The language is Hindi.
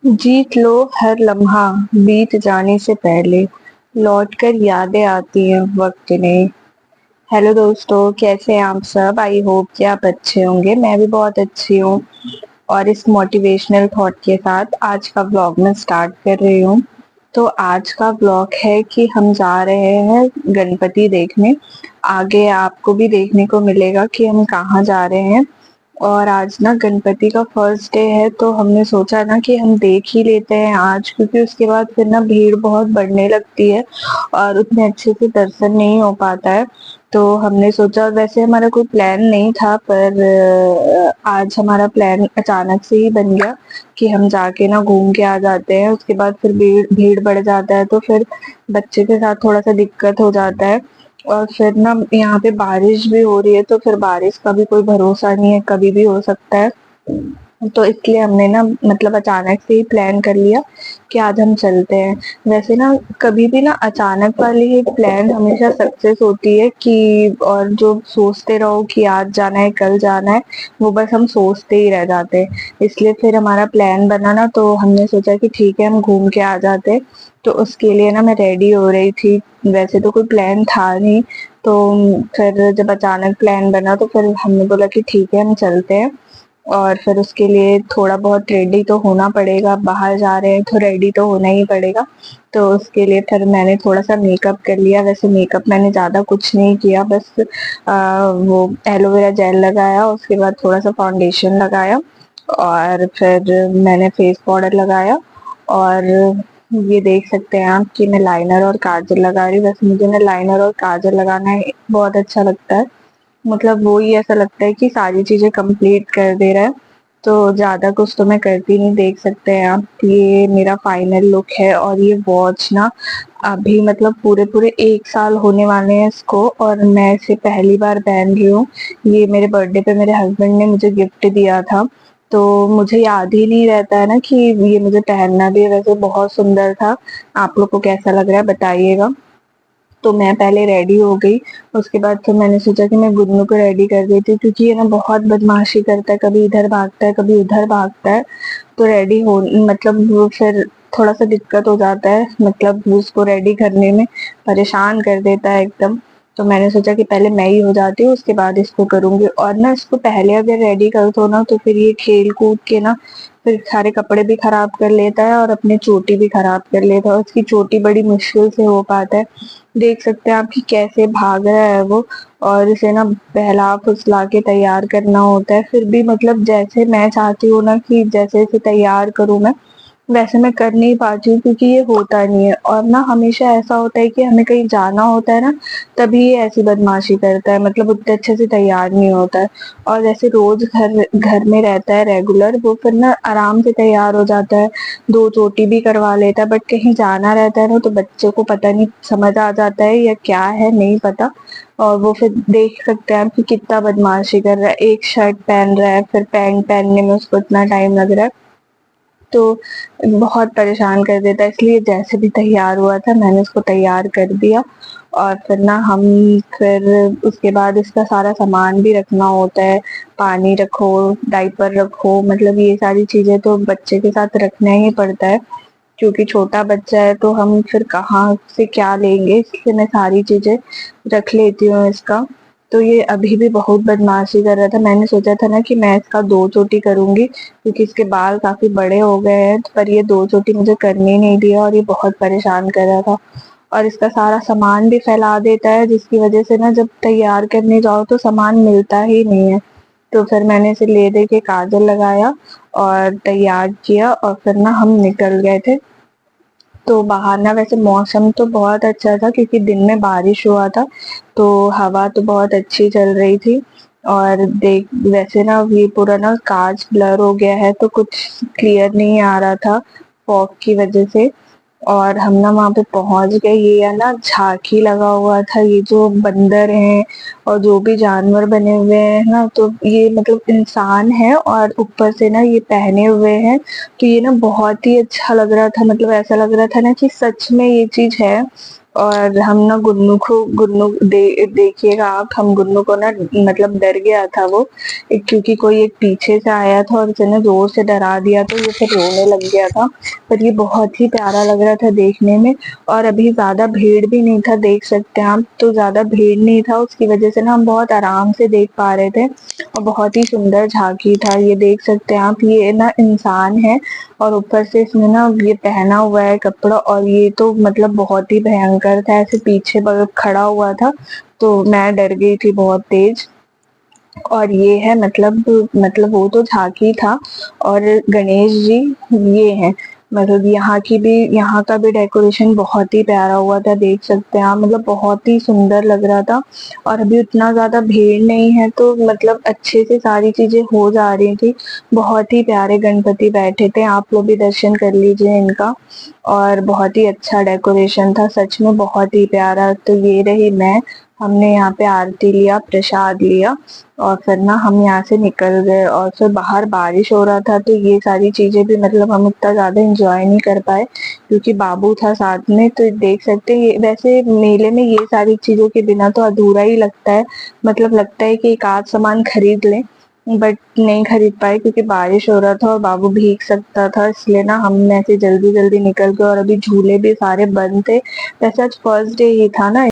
जीत लो हर लम्हा बीत जाने से पहले, लौट कर यादें आती हैं वक्त नहीं। हेलो दोस्तों, कैसे हैं आप सब? आई होप कि आप अच्छे होंगे। मैं भी बहुत अच्छी हूँ। और इस मोटिवेशनल थॉट के साथ आज का व्लॉग मैं स्टार्ट कर रही हूँ। तो आज का व्लॉग है कि हम जा रहे हैं गणपति देखने। आगे आपको भी देखने को मिलेगा कि हम कहाँ जा रहे हैं। और आज ना गणपति का फर्स्ट डे है, तो हमने सोचा ना कि हम देख ही लेते हैं आज, क्योंकि उसके बाद फिर ना भीड़ बहुत बढ़ने लगती है और उतने अच्छे से दर्शन नहीं हो पाता है। तो हमने सोचा, वैसे हमारा कोई प्लान नहीं था, पर आज हमारा प्लान अचानक से ही बन गया कि हम जाके ना घूम के आ जाते हैं। उसके बाद फिर भीड़ भीड़ बढ़ जाता है, तो फिर बच्चे के साथ थोड़ा सा दिक्कत हो जाता है। और फिर ना यहाँ पे बारिश भी हो रही है, तो फिर बारिश का भी कोई भरोसा नहीं है, कभी भी हो सकता है। तो इसलिए हमने ना मतलब अचानक से ही प्लान कर लिया कि आज हम चलते हैं। वैसे ना कभी भी ना अचानक वाली ही प्लान हमेशा सक्सेस होती है कि, और जो सोचते रहो कि आज जाना है कल जाना है, वो बस हम सोचते ही रह जाते हैं। इसलिए फिर हमारा प्लान बना ना, तो हमने सोचा कि ठीक है हम घूम के आ जाते हैं। तो उसके लिए ना मैं रेडी हो रही थी। वैसे तो कोई प्लान था नहीं, तो फिर जब अचानक प्लान बना तो फिर हमने बोला कि ठीक है हम चलते हैं। और फिर उसके लिए थोड़ा बहुत रेडी तो होना पड़ेगा, बाहर जा रहे हैं तो रेडी तो होना ही पड़ेगा। तो उसके लिए फिर मैंने थोड़ा सा मेकअप कर लिया। वैसे मेकअप मैंने ज़्यादा कुछ नहीं किया, बस वो एलोवेरा जेल लगाया, उसके बाद थोड़ा सा फाउंडेशन लगाया, और फिर मैंने फेस पाउडर लगाया। और ये देख सकते हैं आप कि मैं लाइनर और काजल लगा रही हूँ। वैसे मुझे ना लाइनर और काजल लगाना बहुत अच्छा लगता है। मतलब वो ही ऐसा लगता है कि सारी चीजें कंप्लीट कर दे रहा है। तो ज्यादा कुछ तो मैं करती नहीं। देख सकते हैं आप, ये मेरा फाइनल लुक है। और ये वॉच ना अभी मतलब पूरे पूरे 1 साल होने वाले हैं इसको, और मैं इसे पहली बार पहन रही हूँ। ये मेरे बर्थडे पे मेरे हस्बैंड ने मुझे गिफ्ट दिया था। तो मुझे याद ही नहीं रहता है ना कि ये मुझे पहनना भी है। वैसे बहुत सुंदर था। आप लोग को कैसा लग रहा है बताइएगा। तो मैं पहले रेडी हो गई। उसके बाद फिर मैंने सोचा कि मैं गुन्नू को रेडी कर देती हूँ, क्योंकि ये ना बहुत बदमाशी करता है, कभी इधर भागता है कभी उधर भागता है। तो रेडी हो मतलब वो फिर थोड़ा सा दिक्कत हो जाता है, मतलब वो उसको रेडी करने में परेशान कर देता है एकदम। तो मैंने सोचा कि पहले मैं ही हो जाती हूँ, उसके बाद इसको करूंगी। और ना इसको पहले अगर रेडी कर दो ना, तो फिर ये खेल कूद के ना फिर सारे कपड़े भी खराब कर लेता है और अपनी चोटी भी खराब कर लेता है। और उसकी चोटी बड़ी मुश्किल से हो पाता है। देख सकते हैं आप कि कैसे भाग रहा है वो। और इसे ना बहला फुसला के तैयार करना होता है। फिर भी मतलब जैसे मैं चाहती हूँ ना कि जैसे इसे तैयार करूँ मैं, वैसे मैं कर नहीं पाती हूँ, क्योंकि ये होता नहीं है। और ना हमेशा ऐसा होता है कि हमें कहीं जाना होता है ना, तभी ये ऐसी बदमाशी करता है, मतलब उतने अच्छे से तैयार नहीं होता है। और जैसे रोज घर घर में रहता है रेगुलर, वो फिर ना आराम से तैयार हो जाता है, 2 चोटी भी करवा लेता है। बट कहीं जाना रहता है ना, तो बच्चे को पता नहीं समझ आ जाता है या क्या है नहीं पता। और वो फिर देख सकते हैं आप कि कितना बदमाशी कर रहा है। एक शर्ट पहन रहा है, फिर पैंट पहनने में उसको इतना टाइम लग रहा है। तो बहुत परेशान कर देता है। इसलिए जैसे भी तैयार हुआ था मैंने उसको तैयार कर दिया। और फिर ना हम फिर उसके बाद इसका सारा सामान भी रखना होता है। पानी रखो, डायपर रखो, मतलब ये सारी चीजें तो बच्चे के साथ रखना ही पड़ता है, क्योंकि छोटा बच्चा है तो हम फिर कहाँ से क्या लेंगे। इसलिए मैं सारी चीजें रख लेती हूँ इसका। तो ये अभी भी बहुत बदमाशी कर रहा था। मैंने सोचा था ना कि मैं इसका 2 चोटी करूंगी, क्योंकि इसके बाल काफी बड़े हो गए हैं, पर ये 2 चोटी मुझे करने नहीं दिया और ये बहुत परेशान कर रहा था। और इसका सारा सामान भी फैला देता है, जिसकी वजह से ना जब तैयार करने जाओ तो सामान मिलता ही नहीं है। तो फिर मैंने इसे ले दे के काजल लगाया और तैयार किया, और फिर ना हम निकल गए थे। तो बाहर ना वैसे मौसम तो बहुत अच्छा था, क्योंकि दिन में बारिश हुआ था, तो हवा तो बहुत अच्छी चल रही थी। और देख वैसे ना ये पूरा ना कांच ब्लर हो गया है, तो कुछ क्लियर नहीं आ रहा था फॉग की वजह से। और हम ना वहाँ पे पहुंच गए। ये है ना झांकी लगा हुआ था, ये जो बंदर हैं और जो भी जानवर बने हुए हैं ना, तो ये मतलब इंसान है और ऊपर से ना ये पहने हुए हैं। तो ये ना बहुत ही अच्छा लग रहा था, मतलब ऐसा लग रहा था ना कि सच में ये चीज है। और हम ना गुन्नू देखिएगा आप, हम गुन्नू को ना मतलब डर गया था वो क्योंकि कोई एक पीछे से आया था और उसे ना जोर से डरा दिया तो ये फिर रोने लग गया था। पर ये बहुत ही प्यारा लग रहा था देखने में। और अभी ज्यादा भीड़ भी नहीं था, देख सकते हैं आप, तो ज्यादा भीड़ नहीं था, उसकी वजह से ना हम बहुत आराम से देख पा रहे थे और बहुत ही सुंदर झांकी था। ये देख सकते हैं आप, ये ना इंसान है और ऊपर से इसने ना ये पहना हुआ है कपड़ा, और ये तो मतलब बहुत ही भयंकर था, ऐसे पीछे खड़ा हुआ था तो मैं डर गई थी बहुत तेज। और ये है मतलब वो तो झांकी था। और गणेश जी ये है, मतलब यहाँ का भी डेकोरेशन बहुत ही प्यारा हुआ था, देख सकते हैं आप, मतलब बहुत ही सुंदर लग रहा था। और अभी उतना ज्यादा भीड़ नहीं है तो मतलब अच्छे से सारी चीजें हो जा रही थी। बहुत ही प्यारे गणपति बैठे थे, आप लोग भी दर्शन कर लीजिए इनका। और बहुत ही अच्छा डेकोरेशन था, सच में बहुत ही प्यारा। तो ये रही मैं, हमने यहाँ पे आरती लिया, प्रसाद लिया और फिर ना हम यहाँ से निकल गए। और फिर बाहर बारिश हो रहा था तो ये सारी चीजें भी मतलब हम उतना ज्यादा एंजॉय नहीं कर पाए क्योंकि बाबू था साथ में। तो देख सकते हैं ये, वैसे मेले में ये सारी चीजों के बिना तो अधूरा ही लगता है, मतलब लगता है कि एक आध सामान खरीद लें, बट नहीं खरीद पाए क्योंकि बारिश हो रहा था और बाबू भीग सकता था, इसलिए ना हम ऐसे जल्दी जल्दी निकल गए। और अभी झूले भी सारे बंद थे, वैसे आज फर्स्ट डे ही था ना।